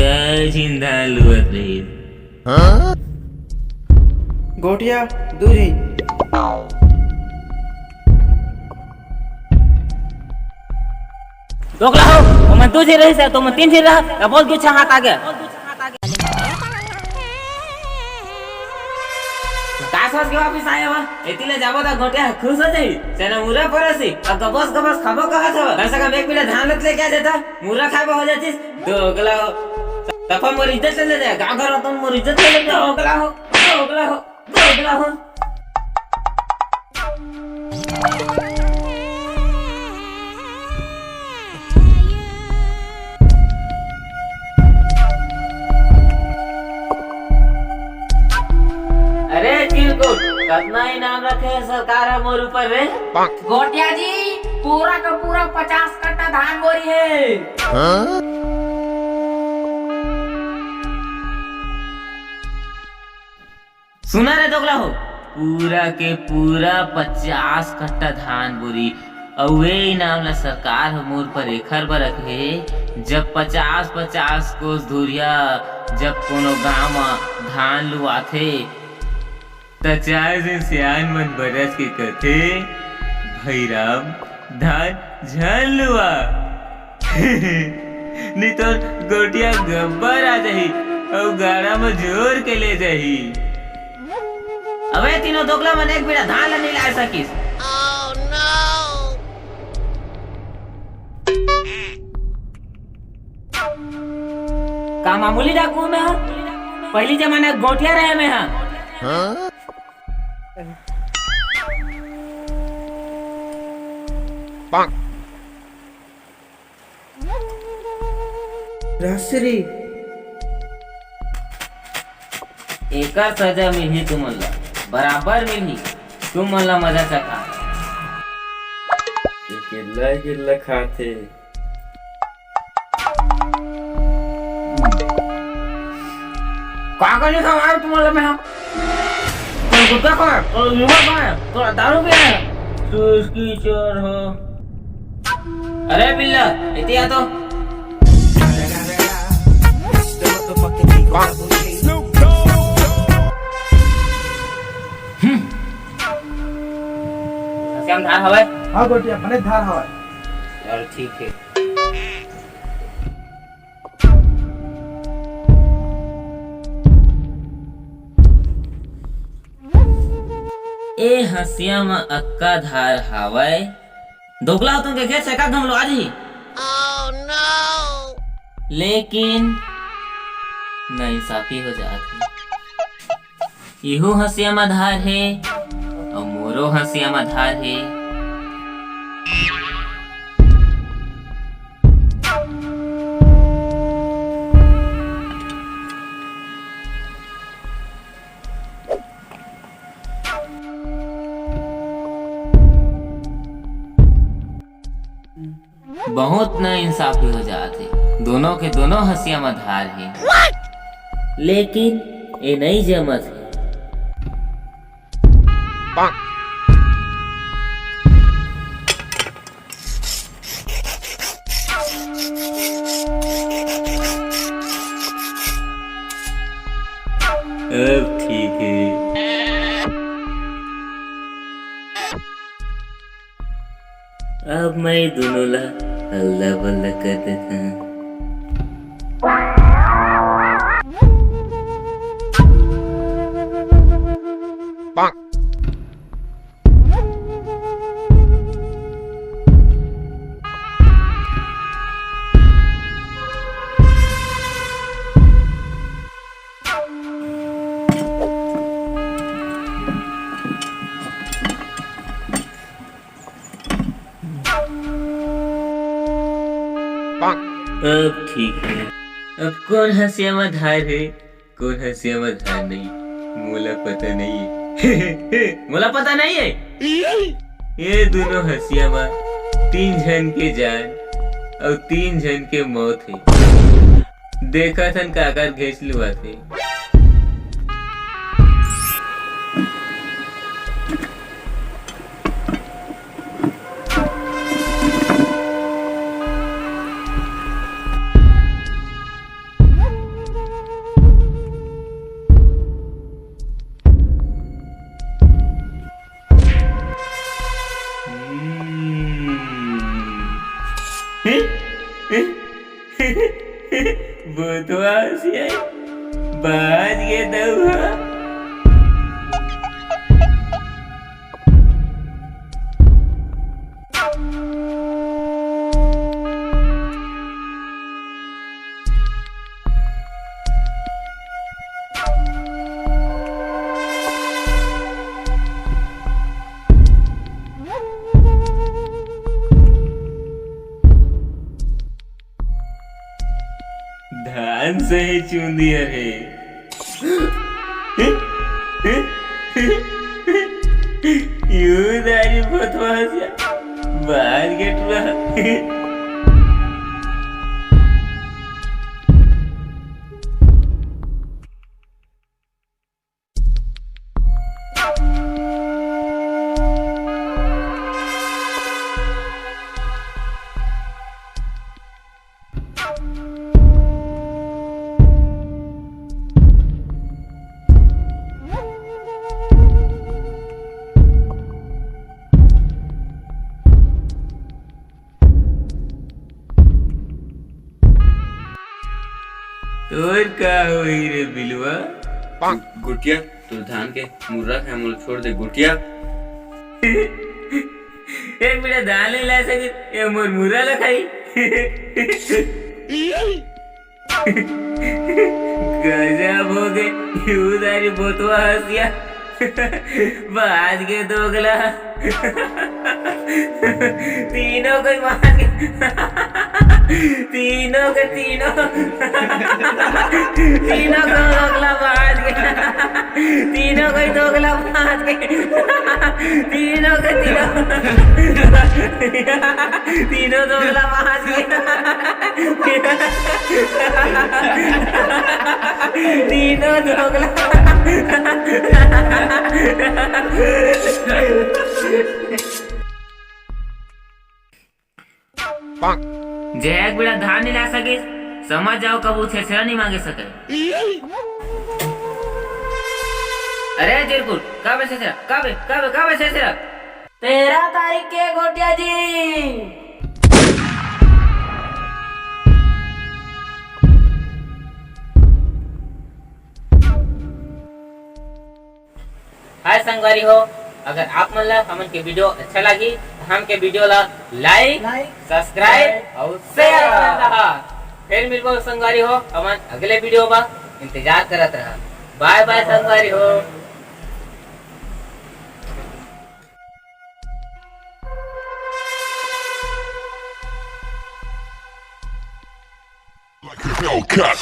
काय चिंता लुवत रही गोटिया दूरी दोगला हो मैं तुझे रही से तो मैं तीन से रहा बोल क्यों हाथ आ गया काय सोच के वापस आया हुआ एतिले जाबो ता गोटिया खुश हो जाई सेना मुरा परसी अब गबस खाबो कहा था ऐसा का एक मिनट धान लत ले क्या देता मुरा खाबो हो जाती दोगला तफा मोर इज्जत ले दे गांव घर तुम मोर इज्जत ले दोगला हो अरे चिरकुट कितना इनाम रखे है सरकार है मोर ऊपर रे गोटिया जी पूरा का पूरा 50 कट्टा धान बोरी है। सुना रे दोगला हो पूरा के पूरा 50 कट्टा धान बोरी और वे इनाम ला सरकार है मोर पर एखर बर रखे जब 50 कोस धुरिया जब कोनो गांव में धान लुआथे त चार दिन सियान मन बरस के कथे भैराम धान झन लुआ नहीं तो गोटिया गब्बर आ जाही और गाड़ा में जोर के ले जाही अबे तीनों दोगला मन एक बीड़ा धान नहीं ला सकिस का मामूली डाकू में है पहली जमाना गोटिया रहे में है रासरी एकर सजा मिली तुमला बराबर मिली तुम मला मजा चखा गिल्ला खाते काका नहीं खा तुम्हारे में हम तो कुत्ता खा तो युवा खा तो दारू भी है तू इसकी चोर हो अरे बिल्ला इति आ तो हम धार हवे हाँ गोटिया बने धार हवा यार ठीक है ए हसिया में अक्का धार हावय दोगला तुम के खेत सेका हम लो आज ही लेकिन नाइंसाफी हो जाती इहो हसिया में धार है और मोरो हसिया में धार है बहुत न इंसाफी हो जाते दोनों के दोनों हंसिया में धार है लेकिन ये नहीं जमत है अब ठीक है अब मैं दोनों ला अल्लाह बल्ला करते था अब ठीक है अब कौन हंसिया में धार है कौन हंसिया में धार नहीं मोला पता नहीं है मोला पता नहीं है ये दोनों हंसिया में 3 जन के जान और 3 जन के मौत है देखा था काकर घेच लुआ थे बोतवा से बाज के दउहा धान से ही चूंदी रे यू दारी बोतवा से बाज के टुआ तोर का होई रे बिलवा गुटिया तू धान के मुर्रा खाए मोल छोड़ दे गुटिया। एक बिना दाल नहीं ला सके ये मोर मुरा ला खाई गजब हो गए उधारी बोतवा हंसिया बाज के दोगला तीनों को मार के तीनों को दोगला बाज के तीनों को दोगला बाज के तीनों दोगला बाज के तीनों दोगला जैक बेटा धान नहीं ला सके समझ जाओ कबू छेछरा नहीं मांगे सके। अरे चिरकुट कब छेछरा कब छेछरा 13 तारीख के गोटिया जी। हाय संगवारी हो, अगर आप मन ला हमन के वीडियो अच्छा लगी तो हम के वीडियो ला लाइक सब्सक्राइब और शेयर करत रहा। फिर मिलबो संगवारी हो हमन अगले वीडियो में, इंतजार करत रहा। बाय बाय संगवारी हो। Hellcat.